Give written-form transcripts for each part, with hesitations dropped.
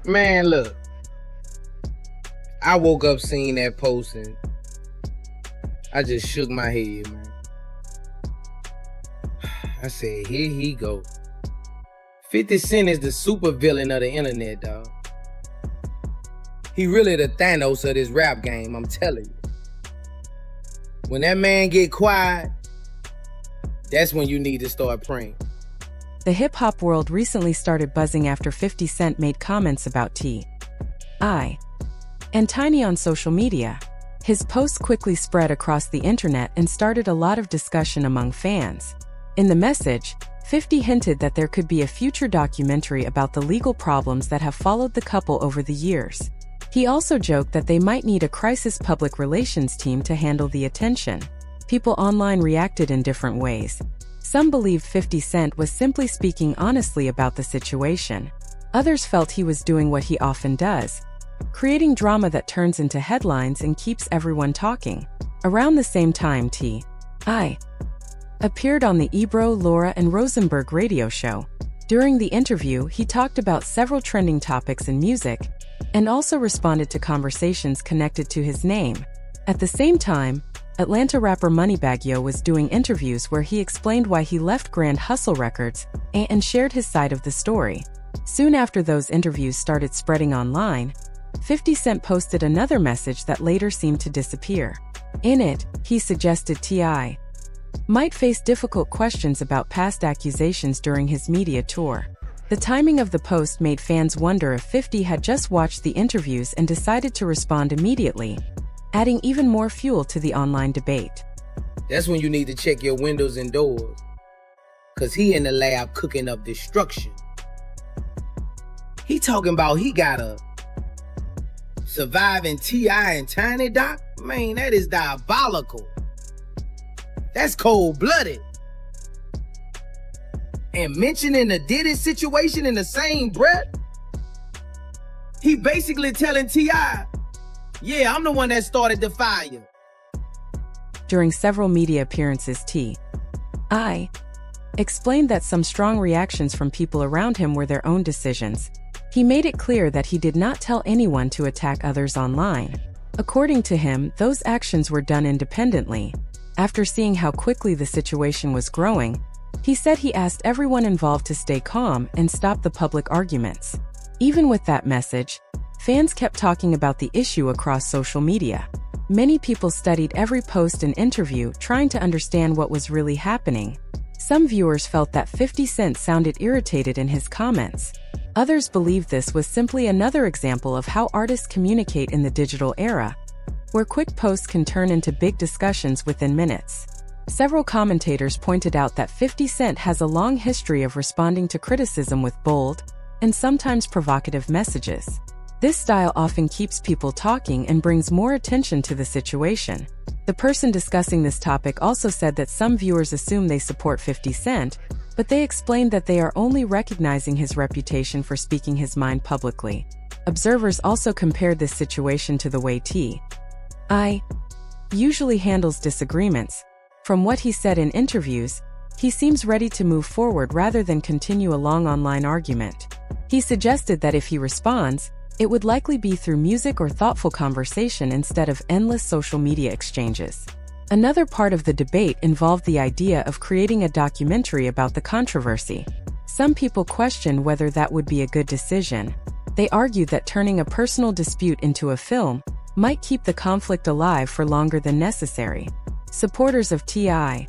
Man, look, I woke up seeing that post and I just shook my head, man. I said, here he go. 50 Cent is the super villain of the internet, dog. He really the Thanos of this rap game, I'm telling you. When that man get quiet, that's when you need to start praying. The hip-hop world recently started buzzing after 50 Cent made comments about T.I. and Tiny on social media. His posts quickly spread across the internet and started a lot of discussion among fans. In the message, 50 hinted that there could be a future documentary about the legal problems that have followed the couple over the years. He also joked that they might need a crisis public relations team to handle the attention. People online reacted in different ways. Some believed 50 Cent was simply speaking honestly about the situation. Others felt he was doing what he often does, creating drama that turns into headlines and keeps everyone talking. Around the same time, T.I. appeared on the Ebro, Laura, and Rosenberg radio show. During the interview, he talked about several trending topics in music, and also responded to conversations connected to his name. At the same time, Atlanta rapper Moneybagg Yo was doing interviews where he explained why he left Grand Hustle Records and shared his side of the story. Soon after those interviews started spreading online, 50 Cent posted another message that later seemed to disappear. In it, he suggested T.I. might face difficult questions about past accusations during his media tour. The timing of the post made fans wonder if 50 had just watched the interviews and decided to respond immediately, adding even more fuel to the online debate. That's when you need to check your windows and doors, cause he in the lab cooking up destruction. He talking about he gotta survive in T.I. and Tiny, Doc? Man, that is diabolical. That's cold-blooded. And mentioning the Diddy situation in the same breath, he basically telling T.I., yeah, I'm the one that started the fire. During several media appearances, T.I. explained that some strong reactions from people around him were their own decisions. He made it clear that he did not tell anyone to attack others online. According to him, those actions were done independently. After seeing how quickly the situation was growing, he said he asked everyone involved to stay calm and stop the public arguments. Even with that message, fans kept talking about the issue across social media. Many people studied every post and interview, trying to understand what was really happening. Some viewers felt that 50 Cent sounded irritated in his comments. Others believed this was simply another example of how artists communicate in the digital era, where quick posts can turn into big discussions within minutes. Several commentators pointed out that 50 Cent has a long history of responding to criticism with bold and sometimes provocative messages. This style often keeps people talking and brings more attention to the situation. The person discussing this topic also said that some viewers assume they support 50 Cent, but they explained that they are only recognizing his reputation for speaking his mind publicly. Observers also compared this situation to the way T.I. usually handles disagreements. From what he said in interviews, he seems ready to move forward rather than continue a long online argument. He suggested that if he responds, it would likely be through music or thoughtful conversation instead of endless social media exchanges. Another part of the debate involved the idea of creating a documentary about the controversy. Some people questioned whether that would be a good decision. They argued that turning a personal dispute into a film might keep the conflict alive for longer than necessary. Supporters of T.I.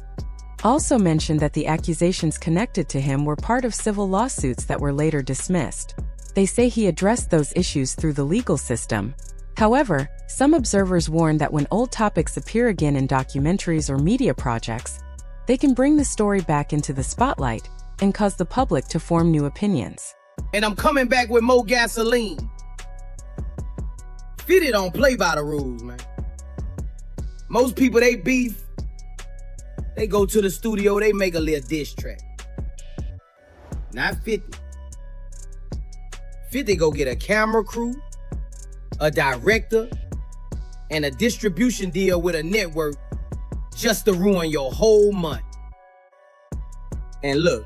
also mentioned that the accusations connected to him were part of civil lawsuits that were later dismissed. They say he addressed those issues through the legal system. However, some observers warned that when old topics appear again in documentaries or media projects, they can bring the story back into the spotlight and cause the public to form new opinions. And I'm coming back with more gasoline. 50 don't play by the rules, man. Most people, they beef, they go to the studio, they make a little diss track. Not 50. 50 go get a camera crew, a director, and a distribution deal with a network just to ruin your whole month. And look,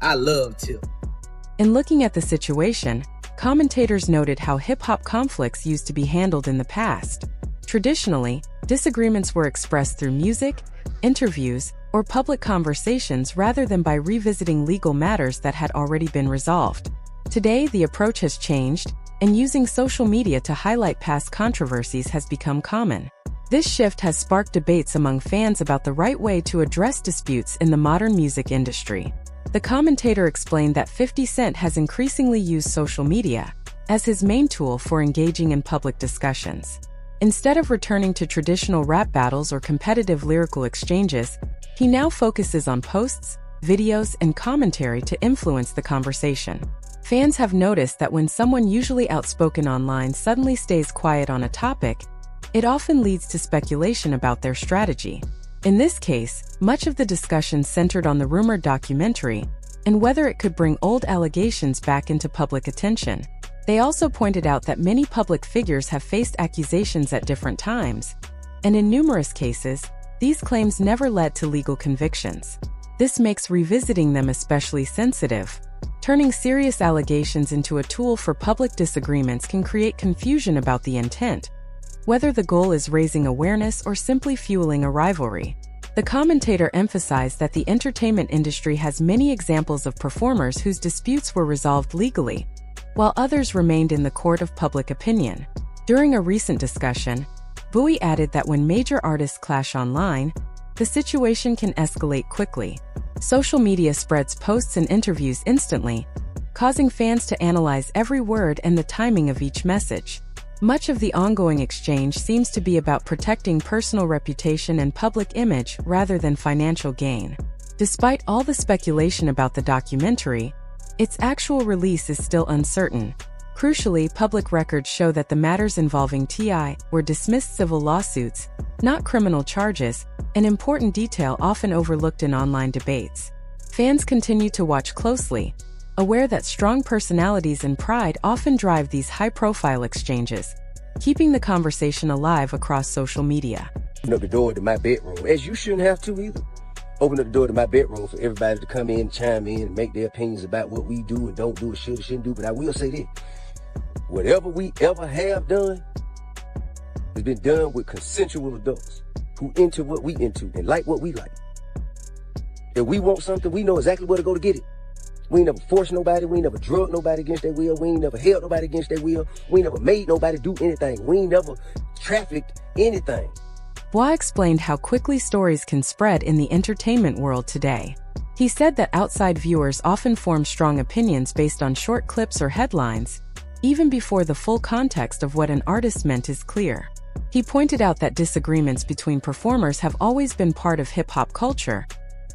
I love Tip. In looking at the situation, commentators noted how hip-hop conflicts used to be handled in the past. Traditionally, disagreements were expressed through music, interviews, or public conversations rather than by revisiting legal matters that had already been resolved. Today, the approach has changed, and using social media to highlight past controversies has become common. This shift has sparked debates among fans about the right way to address disputes in the modern music industry. The commentator explained that 50 Cent has increasingly used social media as his main tool for engaging in public discussions. Instead of returning to traditional rap battles or competitive lyrical exchanges, he now focuses on posts, videos, and commentary to influence the conversation. Fans have noticed that when someone usually outspoken online suddenly stays quiet on a topic, it often leads to speculation about their strategy. In this case, much of the discussion centered on the rumored documentary and whether it could bring old allegations back into public attention. They also pointed out that many public figures have faced accusations at different times, and in numerous cases, these claims never led to legal convictions. This makes revisiting them especially sensitive. Turning serious allegations into a tool for public disagreements can create confusion about the intent, whether the goal is raising awareness or simply fueling a rivalry. The commentator emphasized that the entertainment industry has many examples of performers whose disputes were resolved legally, while others remained in the court of public opinion. During a recent discussion, Boosie added that when major artists clash online, the situation can escalate quickly. Social media spreads posts and interviews instantly, causing fans to analyze every word and the timing of each message. Much of the ongoing exchange seems to be about protecting personal reputation and public image rather than financial gain. Despite all the speculation about the documentary, its actual release is still uncertain. Crucially, public records show that the matters involving T.I. were dismissed civil lawsuits, not criminal charges, an important detail often overlooked in online debates. Fans continue to watch closely, aware that strong personalities and pride often drive these high-profile exchanges, keeping the conversation alive across social media. Open up the door to my bedroom, as you shouldn't have to either. Open up the door to my bedroom for everybody to come in, chime in, and make their opinions about what we do and don't do and should or shouldn't do. But I will say this, whatever we ever have done has been done with consensual adults who into what we into and like what we like. If we want something, we know exactly where to go to get it. We ain't never forced nobody. We ain't never drugged nobody against their will. We ain't never held nobody against their will. We ain't never made nobody do anything. We ain't never trafficked anything. Boosie explained how quickly stories can spread in the entertainment world today. He said that outside viewers often form strong opinions based on short clips or headlines, even before the full context of what an artist meant is clear. He pointed out that disagreements between performers have always been part of hip-hop culture,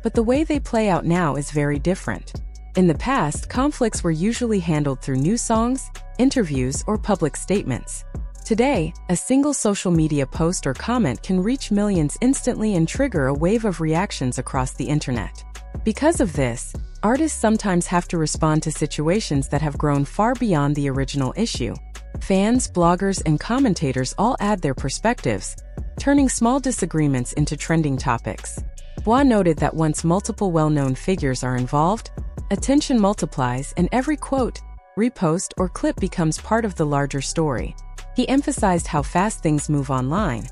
but the way they play out now is very different. In the past, conflicts were usually handled through new songs, interviews, or public statements. Today, a single social media post or comment can reach millions instantly and trigger a wave of reactions across the internet. Because of this, artists sometimes have to respond to situations that have grown far beyond the original issue. Fans, bloggers, and commentators all add their perspectives, turning small disagreements into trending topics. Boosie noted that once multiple well-known figures are involved, attention multiplies and every quote, repost, or clip becomes part of the larger story. He emphasized how fast things move online.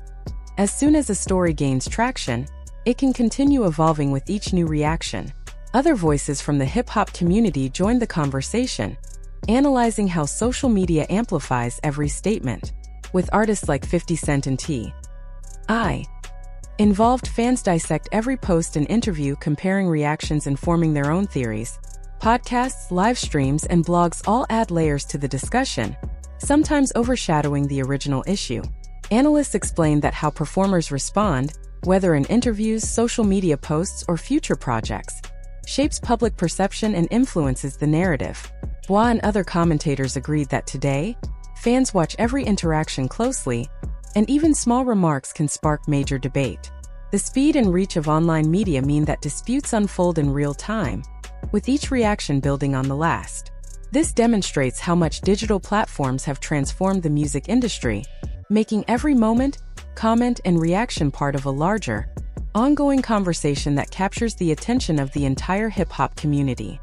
As soon as a story gains traction, it can continue evolving with each new reaction. Other voices from the hip-hop community joined the conversation, analyzing how social media amplifies every statement. With artists like 50 Cent and T.I. involved, fans dissect every post and interview, comparing reactions and forming their own theories. Podcasts, live streams, and blogs all add layers to the discussion, sometimes overshadowing the original issue. Analysts explain that how performers respond, whether in interviews, social media posts, or future projects, shapes public perception and influences the narrative. Boosie and other commentators agreed that today, fans watch every interaction closely, and even small remarks can spark major debate. The speed and reach of online media mean that disputes unfold in real time, with each reaction building on the last. This demonstrates how much digital platforms have transformed the music industry, making every moment, comment, and reaction part of a larger, ongoing conversation that captures the attention of the entire hip-hop community.